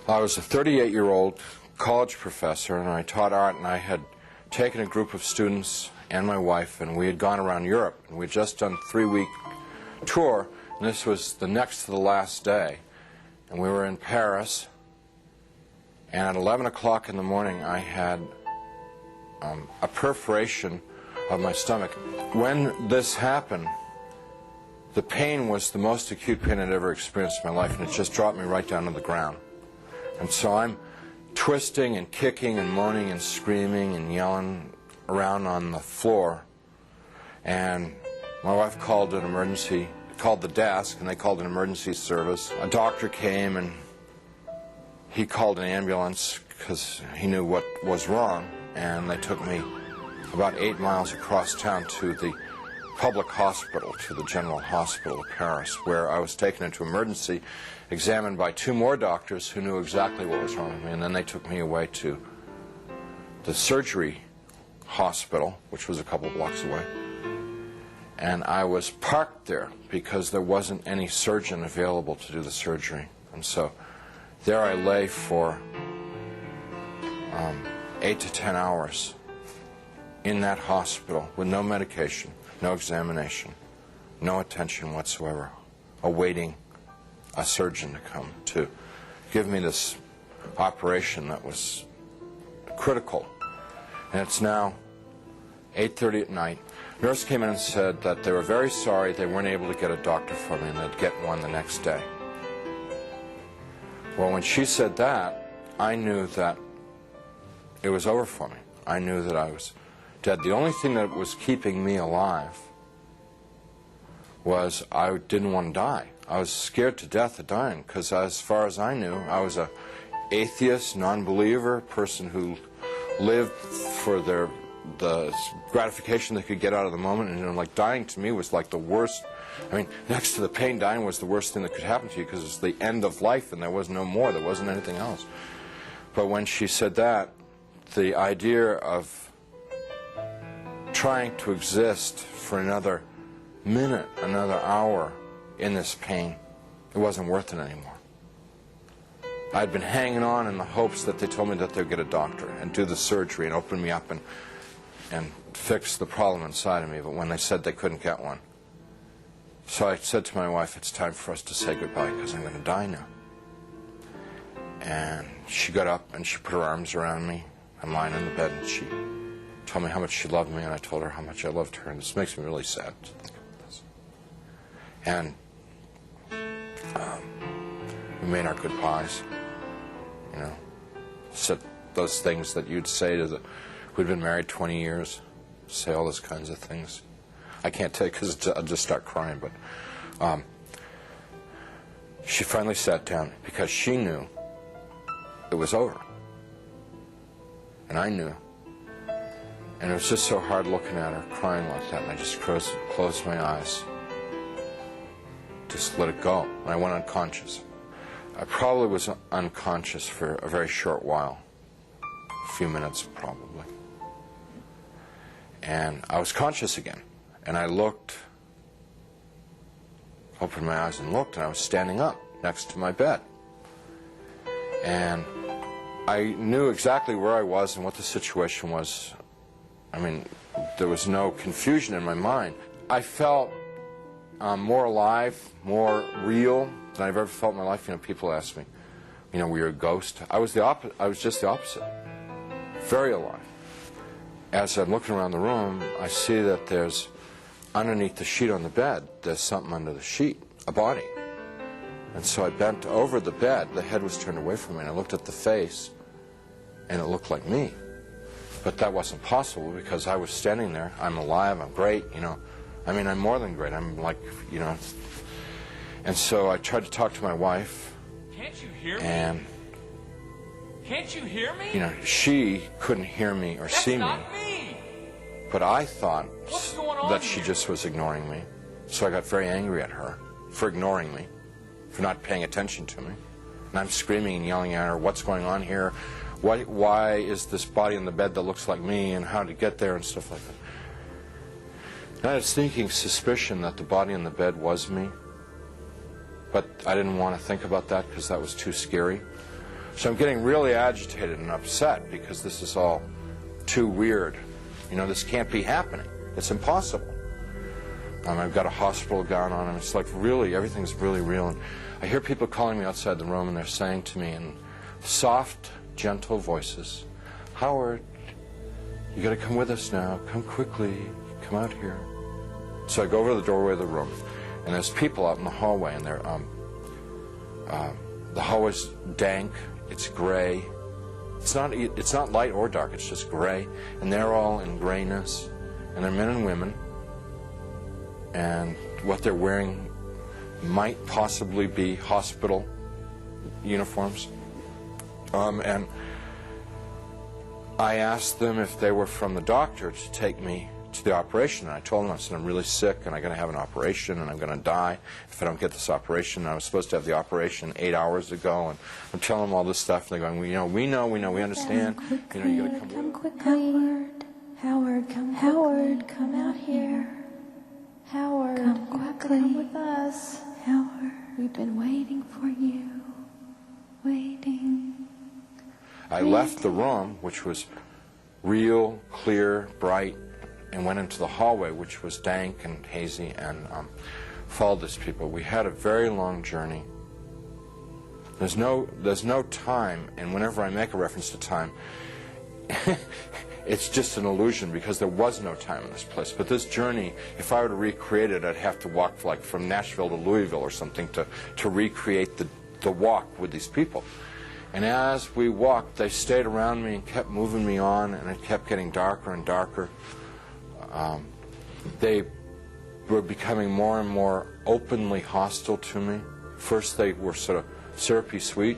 I was a 38-year-old college professor, and I taught art, and I had taken a group of students and my wife, and we had gone around Europe, and we had just done a 3-week tour, and this was the next to the last day, and we were in Paris, and at 11 o'clock in the morning I had a perforation of my stomach. When this happened, the pain was the most acute pain I'd ever experienced in my life, and it just dropped me right down to the ground. And so I'm twisting and kicking and moaning and screaming and yelling around on the floor, and my wife called the desk, and they called an emergency service. A doctor came, and he called an ambulance because he knew what was wrong, and they took me about 8 miles across town to the public hospital, to the General Hospital of Paris, where I was taken into emergency, examined by 2 more doctors who knew exactly what was wrong with me, and then they took me away to the surgery hospital, which was a couple blocks away. And I was parked there because there wasn't any surgeon available to do the surgery. And so there I lay for 8 to 10 hours in that hospital with no medication, no examination, no attention whatsoever, awaiting a surgeon to come to give me this operation that was critical. And it's now 8:30 at night. Nurse came in and said that they were very sorry they weren't able to get a doctor for me, and they'd get one the next day. Well, when she said that, I knew that it was over for me. I knew that I was dead. The only thing that was keeping me alive was I didn't want to die. I was scared to death of dying because, as far as I knew, I was an atheist, non-believer, person who lived for the gratification they could get out of the moment, and like dying to me was like the worst. I mean, next to the pain, dying was the worst thing that could happen to you because it's the end of life and there was no more. There wasn't anything else. But when she said that, the idea of trying to exist for another minute, another hour in this pain, it wasn't worth it anymore. I'd been hanging on in the hopes that they told me that they'd get a doctor and do the surgery and open me up and fix the problem inside of me, but when they said they couldn't get one. So I said to my wife, it's time for us to say goodbye because I'm going to die now. And she got up and she put her arms around me. I'm lying in the bed, and she told me how much she loved me, and I told her how much I loved her, and this makes me really sad to think about this. And we made our goodbyes, you know, said those things that you'd say to who'd been married 20 years, say all those kinds of things. I can't tell you because I'll just start crying, but she finally sat down because she knew it was over. And I knew. And it was just so hard looking at her crying like that, and I just closed my eyes. Just let it go. And I went unconscious. I probably was unconscious for a very short while. A few minutes, probably. And I was conscious again. And I looked, opened my eyes and looked, and I was standing up next to my bed. And I knew exactly where I was and what the situation was. I mean, there was no confusion in my mind. I felt more alive, more real than I've ever felt in my life. You know, people ask me, you know, were you a ghost? I was just the opposite. Very alive. As I'm looking around the room, I see that there's, underneath the sheet on the bed, there's something under the sheet, a body. And so I bent over the bed. The head was turned away from me, and I looked at the face, and it looked like me. But that wasn't possible because I was standing there. I'm alive. I'm great, you know. I mean, I'm more than great. I'm like, you know. And so I tried to talk to my wife. Can't you hear me? And can't you hear me? You know, she couldn't hear me or see me. That's not me. But I thought that she here? just was ignoring me. So I got very angry at her for ignoring me, for not paying attention to me. And I'm screaming and yelling at her, what's going on here? Why is this body in the bed that looks like me, and how to get there and stuff like that. And I had a sneaking suspicion that the body in the bed was me. But I didn't want to think about that because that was too scary. So I'm getting really agitated and upset because this is all too weird. You know, this can't be happening. It's impossible. I've got a hospital gown on, and it's like really, everything's really real. And I hear people calling me outside the room, and they're saying to me in soft, gentle voices, "Howard, you got to come with us now. Come quickly. Come out here." So I go over to the doorway of the room, and there's people out in the hallway, and they're the hallway's dank. It's gray. It's not light or dark. It's just gray, and they're all in grayness, and they're men and women, and what they're wearing might possibly be hospital uniforms. And I asked them if they were from the doctor to take me to the operation, and I told them, I said, I'm really sick and I'm going to have an operation and I'm going to die if I don't get this operation. I was supposed to have the operation 8 hours ago, and I'm telling them all this stuff, and they're going, we know, we understand. You know, you got to come quickly. Howard, come out here. Howard, come quickly. Come with us. Howard, we've been waiting for you. Waiting. I left the room, which was real, clear, bright, and went into the hallway, which was dank and hazy, and followed these people. We had a very long journey. There's no time, and whenever I make a reference to time, it's just an illusion, because there was no time in this place. But this journey, if I were to recreate it, I'd have to walk like from Nashville to Louisville or something to recreate the walk with these people. And as we walked, they stayed around me and kept moving me on, and it kept getting darker and darker. They were becoming more and more openly hostile to me. First they were sort of syrupy sweet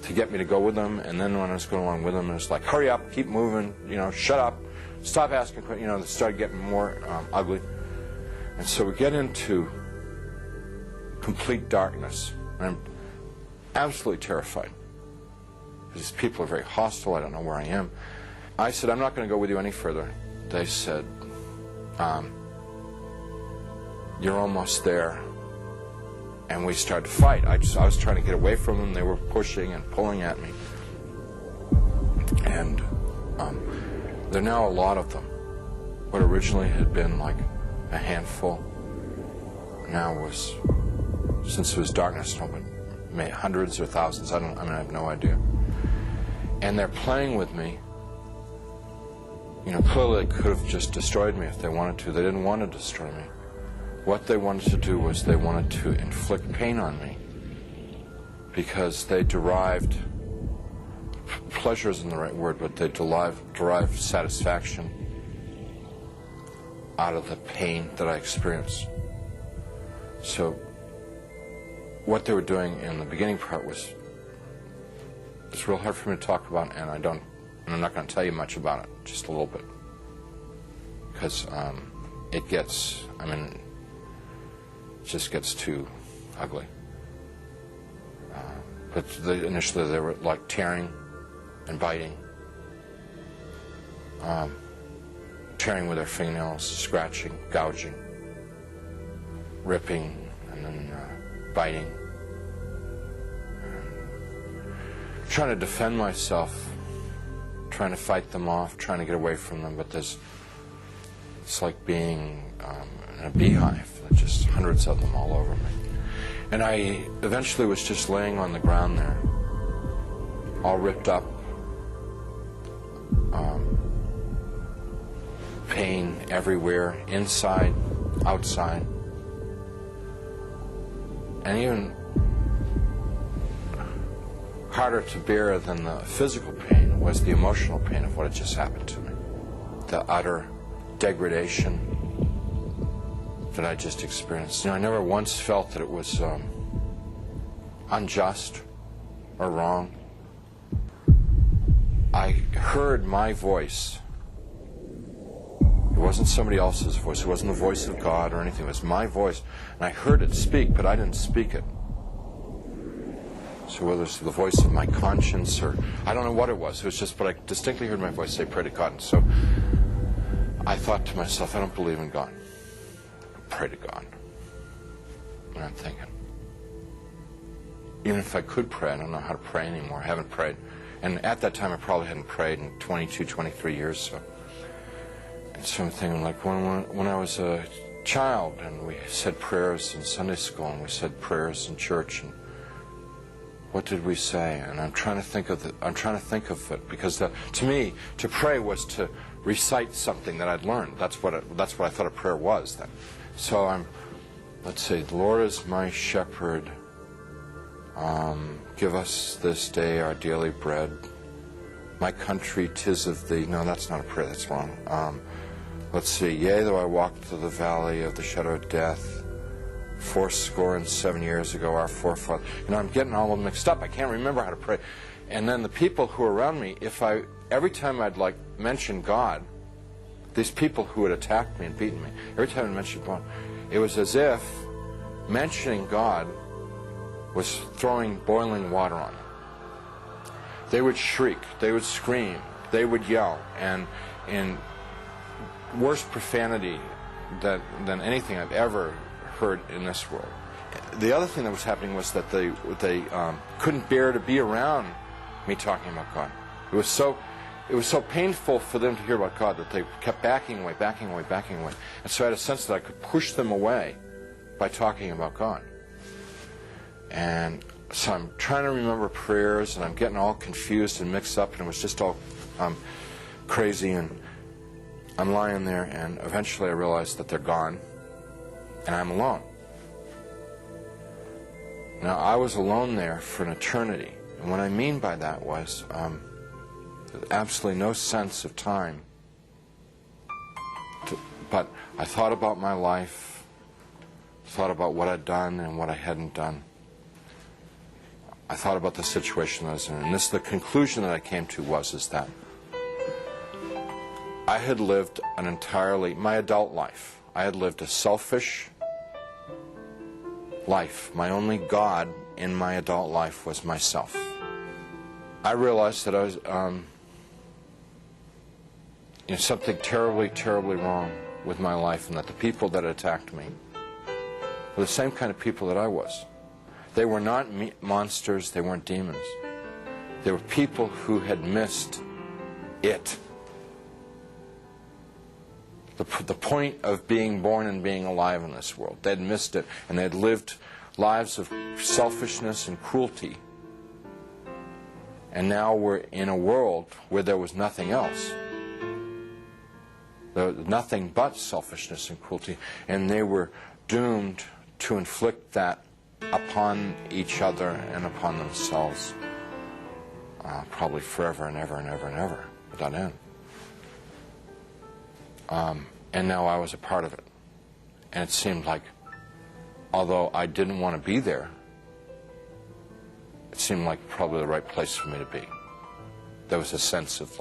to get me to go with them, and then when I was going along with them, it was like, hurry up, keep moving, you know, shut up, stop asking questions. You know, they started getting more ugly. And so we get into complete darkness, and I'm absolutely terrified. These people are very hostile. I don't know where I am. I said, I'm not going to go with you any further. They said, you're almost there. And we started to fight. I was trying to get away from them. They were pushing and pulling at me. And there are now a lot of them. What originally had been like a handful now was, since it was darkness, maybe hundreds or thousands. I have no idea. And they're playing with me. You know, clearly they could have just destroyed me if they wanted to. They didn't want to destroy me. What they wanted to do was they wanted to inflict pain on me, because they derived, pleasure isn't the right word, but they derived satisfaction out of the pain that I experienced. So what they were doing in the beginning part was, it's real hard for me to talk about, and I'm not going to tell you much about it, just a little bit, because it just gets too ugly. But initially they were like tearing and biting, tearing with their fingernails, scratching, gouging, ripping, and then biting. Trying to defend myself, trying to fight them off, trying to get away from them, but it's like being in a beehive. There's just hundreds of them all over me. And I eventually was just laying on the ground there, all ripped up, pain everywhere, inside, outside. And even harder to bear than the physical pain was the emotional pain of what had just happened to me. The utter degradation that I just experienced. You know, I never once felt that it was unjust or wrong. I heard my voice. It wasn't somebody else's voice. It wasn't the voice of God or anything. It was my voice. And I heard it speak, but I didn't speak it. So whether it's the voice of my conscience or, I don't know what it was. It was just, but I distinctly heard my voice say, pray to God. And so I thought to myself, I don't believe in God. Pray to God. And I'm thinking, even if I could pray, I don't know how to pray anymore. I haven't prayed. And at that time, I probably hadn't prayed in 22, 23 years. So I'm thinking, like, when I was a child, and we said prayers in Sunday school, and we said prayers in church, and what did we say? And I'm trying to think of it, because to me, to pray was to recite something that I'd learned. That's what I thought a prayer was then. So let's see, the Lord is my shepherd. Give us this day our daily bread. My country, 'tis of thee. No, that's not a prayer. That's wrong. Let's see. Yea, though I walk through the valley of the shadow of death, fourscore years ago, our forefathers. I'm getting all of them mixed up. I can't remember how to pray. And then the people who were around me, every time I'd mention God, these people who had attacked me and beaten me, every time I mentioned God, it was as if mentioning God was throwing boiling water on them. They would shriek, they would scream, they would yell, and in worse profanity than anything I've ever heard in this world. The other thing that was happening was that they couldn't bear to be around me talking about God. It was so painful for them to hear about God that they kept backing away. And so I had a sense that I could push them away by talking about God. And so I'm trying to remember prayers, and I'm getting all confused and mixed up, and it was just all crazy. And I'm lying there, and eventually I realized that they're gone, and I'm alone. Now, I was alone there for an eternity. And what I mean by that was absolutely no sense of time. But I thought about my life, thought about what I'd done and what I hadn't done. I thought about the situation I was in. And the conclusion that I came to is that I had lived my adult life, I had lived a selfish life. My only God in my adult life was myself. I realized that I was something terribly, terribly wrong with my life, and that the people that attacked me were the same kind of people that I was. They were not monsters, they weren't demons. They were people who had missed it. The point of being born and being alive in this world. They'd missed it, and they'd lived lives of selfishness and cruelty. And now we're in a world where there was nothing else. There was nothing but selfishness and cruelty, and they were doomed to inflict that upon each other and upon themselves, probably forever and ever and ever and ever, without end. And now I was a part of it. And it seemed like, although I didn't want to be there, it seemed like probably the right place for me to be. There was a sense of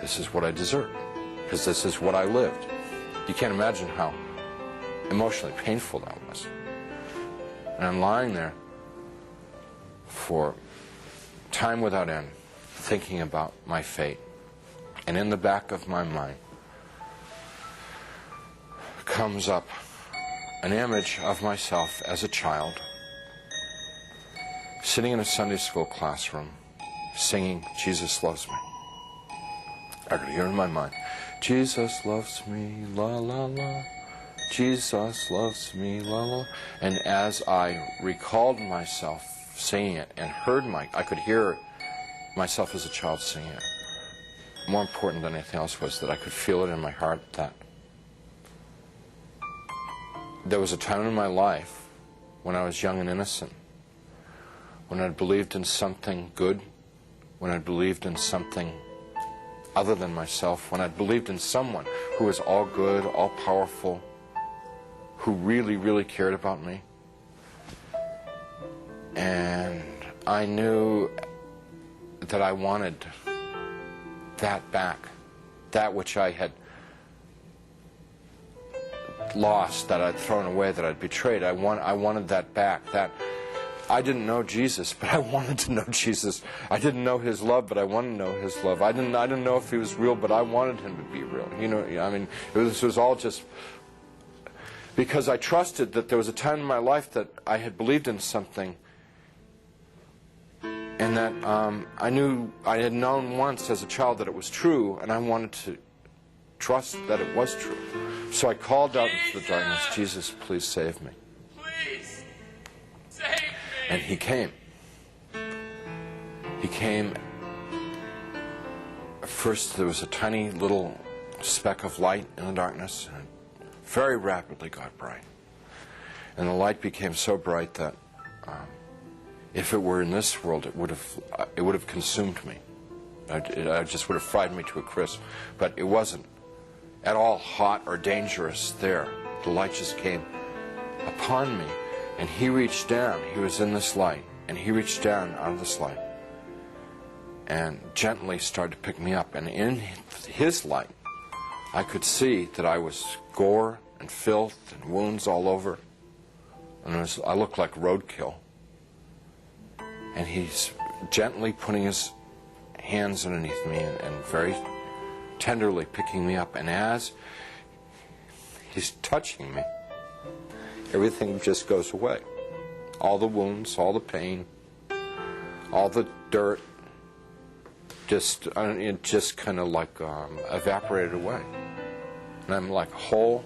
this is what I deserve, because this is what I lived. You can't imagine how emotionally painful that was. And I'm lying there for time without end, thinking about my fate. And in the back of my mind comes up an image of myself as a child, sitting in a Sunday school classroom, singing, "Jesus Loves Me." I could hear in my mind, "Jesus loves me, la la la. Jesus loves me, la la." And as I recalled myself singing it and I could hear myself as a child singing it. More important than anything else was that I could feel it in my heart that there was a time in my life when I was young and innocent, when I believed in something good, when I believed in something other than myself, when I believed in someone who was all good, all powerful, who really, really cared about me. And I knew that I wanted that back, that which I had lost, that I'd thrown away, that I'd betrayed. I wanted that back. That I didn't know Jesus, but I wanted to know Jesus. I didn't know His love, but I wanted to know His love. I didn't know if He was real, but I wanted Him to be real. I mean, this was all just because I trusted that there was a time in my life that I had believed in something, and that I knew I had known once as a child that it was true, and I wanted to trust that it was true. So I called out into the darkness, Jesus, please save me. Please save me. And he came. He came. First there was a tiny little speck of light in the darkness, and it very rapidly got bright. And the light became so bright that if it were in this world, it would have consumed me. It just would have fried me to a crisp. But it wasn't at all hot or dangerous there. The light just came upon me, and he reached down. He was in this light, and he reached down out of this light and gently started to pick me up. And in his light, I could see that I was gore and filth and wounds all over, and I looked like roadkill. And he's gently putting his hands underneath me and very tenderly picking me up. And as he's touching me, everything just goes away. All the wounds, all the pain, all the dirt, it just kind of like evaporated away. And I'm like whole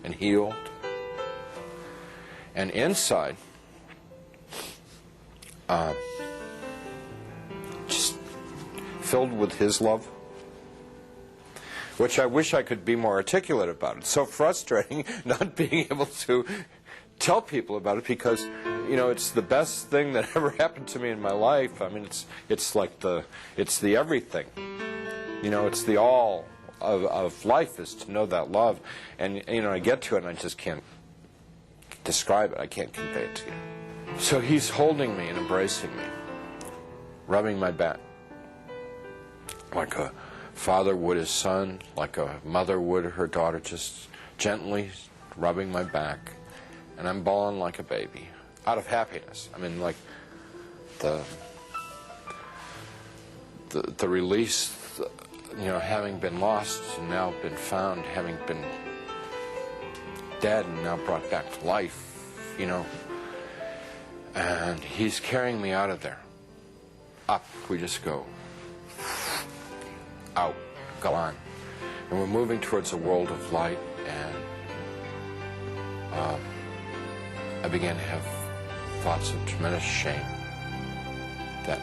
and healed. And inside, just filled with his love, which I wish I could be more articulate about. It's so frustrating not being able to tell people about it, because it's the best thing that ever happened to me in my life. I mean, it's the everything. It's the all of life is to know that love. And I get to it and I just can't describe it. I can't convey it to you. So he's holding me and embracing me, rubbing my back, like a father would his son, like a mother would her daughter, just gently rubbing my back. And I'm bawling like a baby, out of happiness. I mean, like the release, having been lost and now been found, having been dead and now brought back to life, And he's carrying me out of there. Up, we just go. Out, gone. And we're moving towards a world of light, and I began to have thoughts of tremendous shame that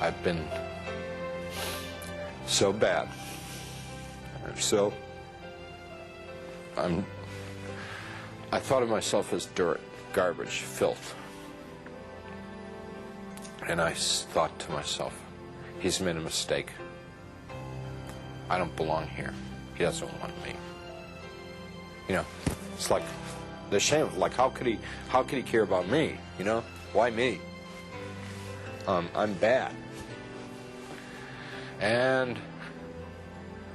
I've been so bad, I thought of myself as dirt, garbage, filth. And I thought to myself, he's made a mistake. I don't belong here. He doesn't want me. It's like the shame. Like, how could he care about me? Why me? I'm bad. And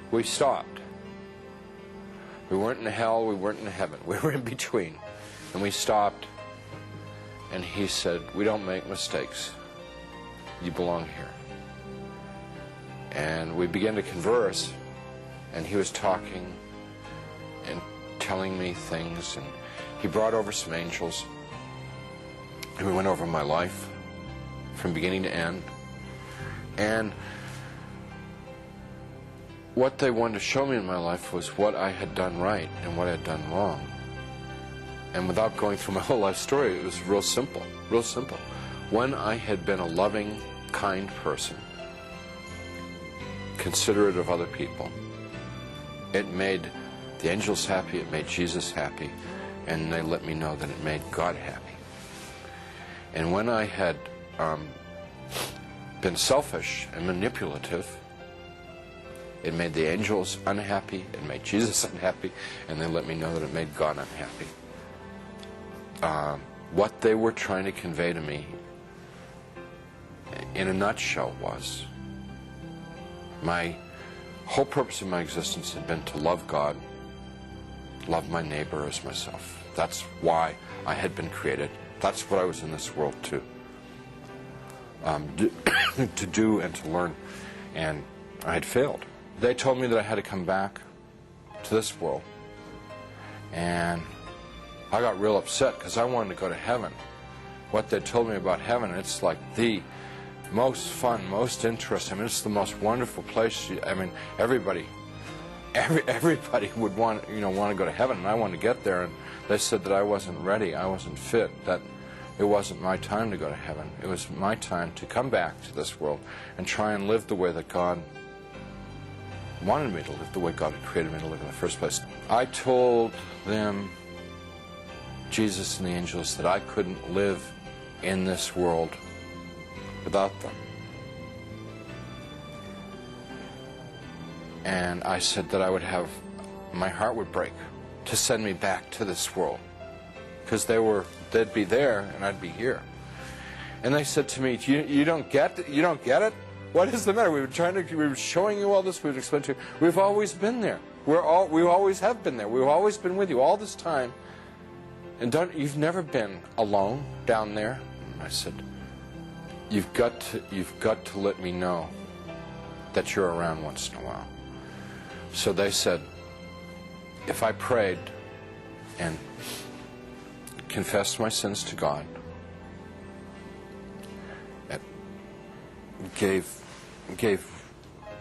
we stopped. We weren't in hell. We weren't in heaven. We were in between. And we stopped. And he said, "We don't make mistakes. You belong here." And we began to converse, and he was talking and telling me things, and he brought over some angels, and we went over my life from beginning to end. And what they wanted to show me in my life was what I had done right and what I had done wrong. And without going through my whole life story, it was real simple, real simple. When I had been a loving, kind person, considerate of other people, it made the angels happy, it made Jesus happy, and they let me know that it made God happy. And when I had been selfish and manipulative, it made the angels unhappy, it made Jesus unhappy, and they let me know that it made God unhappy. What they were trying to convey to me, in a nutshell, was my whole purpose of my existence had been to love God, love my neighbor as myself. That's why I had been created. That's what I was in this world to do and to learn. And I had failed. They told me that I had to come back to this world and I got real upset because I wanted to go to heaven. What they told me about heaven, it's like the most fun, most interesting. I mean, it's the most wonderful place. I mean, everybody would want to go to heaven, and I wanted to get there. And they said that I wasn't ready, I wasn't fit, that it wasn't my time to go to heaven. It was my time to come back to this world and try and live the way that God wanted me to live, the way God had created me to live in the first place. I told them, Jesus and the angels, that I couldn't live in this world without them. And I said that I would have, my heart would break to send me back to this world, because they'd be there and I'd be here. And they said to me, you don't get it? What is the matter? We were showing you all this, we've explained to you. We've always been there. We always have been there. We've always been with you all this time. And you've never been alone down there. And I said, you've got to let me know that you're around once in a while. So they said, if I prayed and confessed my sins to God, and gave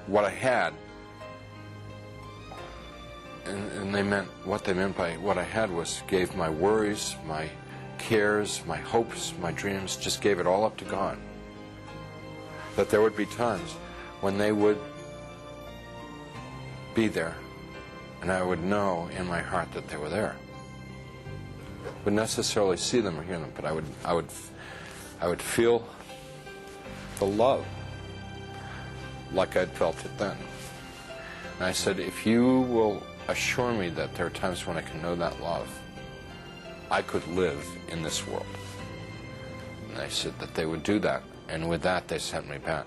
what I had, and what they meant by what I had was gave my worries, my cares, my hopes, my dreams, just gave it all up to God. That there would be times when they would be there, and I would know in my heart that they were there. Wouldn't necessarily see them or hear them, but I would feel the love like I'd felt it then. And I said, if you will assure me that there are times when I can know that love, I could live in this world. And they said that they would do that, and with that they sent me back.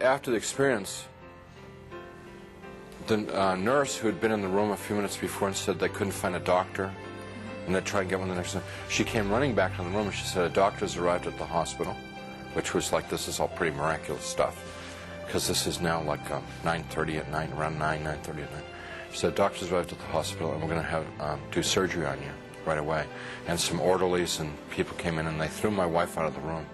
After the experience, the nurse who had been in the room a few minutes before and said they couldn't find a doctor, and they'd try and get one the next time, she came running back to the room and she said, a doctor's arrived at the hospital, which was like, this is all pretty miraculous stuff, because this is now like 9:30 at night, around 9:30 at night. She said, doctor's arrived at the hospital and we're going to have do surgery on you right away. And some orderlies and people came in and they threw my wife out of the room.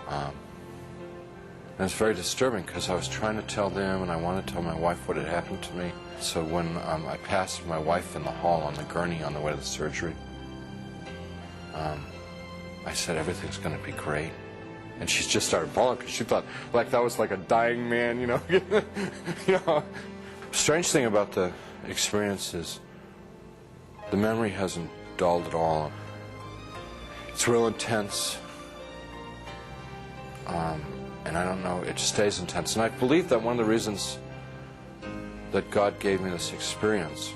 And it's very disturbing because I was trying to tell them and I wanted to tell my wife what had happened to me. So when I passed my wife in the hall on the gurney on the way to the surgery, I said, everything's going to be great. And she just started bawling because she thought like that was like a dying man, you know. You know. Strange thing about the experience is the memory hasn't dulled at all. It's real intense. And I don't know, it just stays intense. And I believe that one of the reasons that God gave me this experience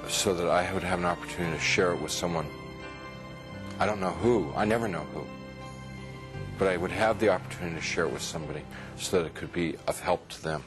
so that I would have an opportunity to share it with someone. I don't know who, I never know who, but I would have the opportunity to share it with somebody so that it could be of help to them.